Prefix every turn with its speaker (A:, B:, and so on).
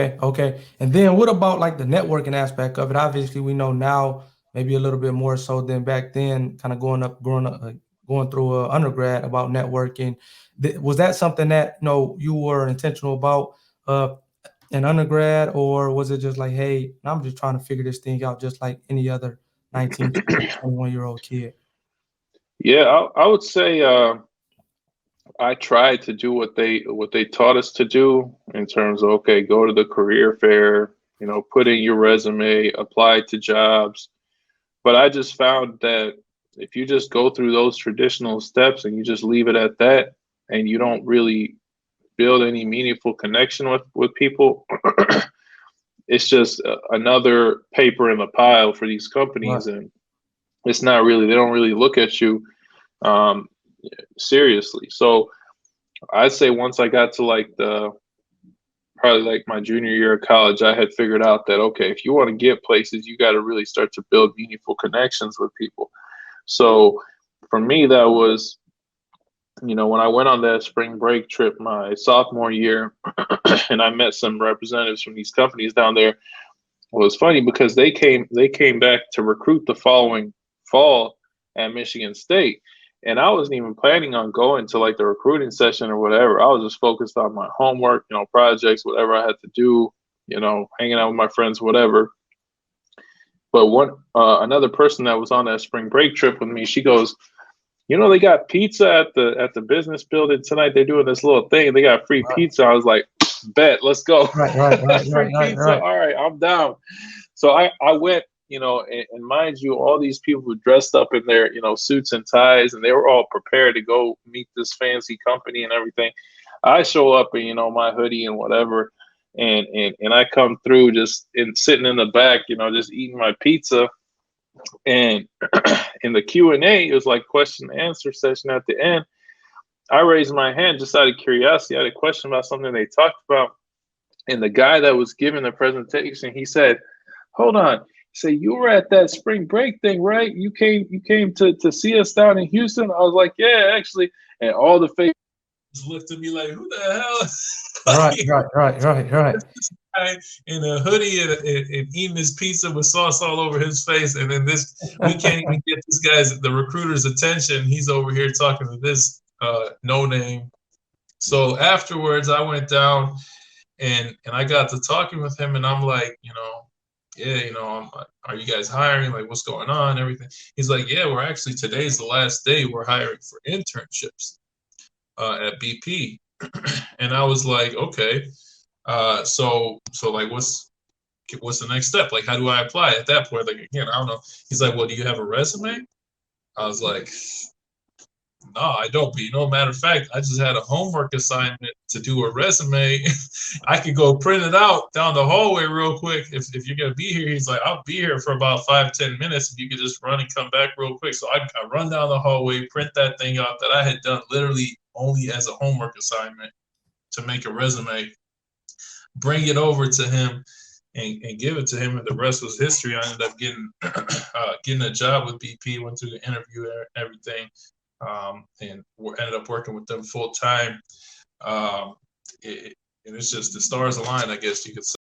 A: Okay, okay. And then what about like the networking aspect of it? Obviously, we know now maybe a little bit more so than back then, kind of growing up, going through undergrad about networking. Was that something that you were intentional about uh, in undergrad, or was it just like, hey, I'm just trying to figure this thing out, just like any other 19, 20, 21-year-old kid?
B: Yeah, I would say I tried to do what they taught us to do in terms of, okay, go to the career fair, put in your resume, apply to jobs. But I just found that if you just go through those traditional steps and you just leave it at that, and you don't really build any meaningful connection with people, it's just another paper in the pile for these
A: Right.
B: companies, and it's not really, they don't really look at you um, seriously. So I'd say once I got to like the probably like my junior year of college, I had figured out that, okay, if you want to get places, you got to really start to build meaningful connections with people. So for me, that was, when I went on that spring break trip my sophomore year, and I met some representatives from these companies down there. Well, it's funny because they came back to recruit the following fall at Michigan State. And I wasn't even planning on going to like the recruiting session or whatever. I was just focused on my homework, projects, whatever I had to do, hanging out with my friends, whatever. But one another person that was on that spring break trip with me, she goes, they got pizza at the business building tonight. They're doing this little thing. They got free
A: Right,
B: pizza. I was like, bet, let's go.
A: right, right, right, right,
B: Free
A: right,
B: pizza.
A: right.
B: All right, I'm down. So I went, and mind you, all these people who dressed up in their, suits and ties, and they were all prepared to go meet this fancy company and everything. I show up in, my hoodie and whatever, and I come through just sitting in the back, just eating my pizza. And in the Q&A, it was like question and answer session at the end. I raised my hand just out of curiosity. I had a question about something they talked about. And the guy that was giving the presentation, he said, hold on. He said, you were at that spring break thing, right? You came to see us down in Houston. I was like, yeah, actually. And all the faces looked at me like, who the hell?
A: Right,
B: Like,
A: right, right, right, right.
B: guy in a hoodie and eating his pizza with sauce all over his face, and then we can't even get this guy's the recruiter's attention. He's over here talking to this no name. So afterwards, I went down and I got to talking with him, and I'm like, yeah, are you guys hiring? Like, what's going on? Everything. He's like, yeah, we're actually today's the last day. We're hiring for internships at BP, and I was like, okay. So like, what's the next step? Like, how do I apply at that point? Like, again, I don't know. He's like, well, do you have a resume? I was like, no, I don't. But matter of fact, I just had a homework assignment to do a resume. I could go print it out down the hallway real quick. If you're gonna be here, he's like, I'll be here for about 5-10 minutes. If you could just run and come back real quick. So I run down the hallway, print that thing out that I had done literally only as a homework assignment to make a resume, bring it over to him and give it to him, and the rest was history. I ended up getting a job with BP, went through the interview and everything, and ended up working with them full time. Um, and it's just the stars aligned, I guess you could say.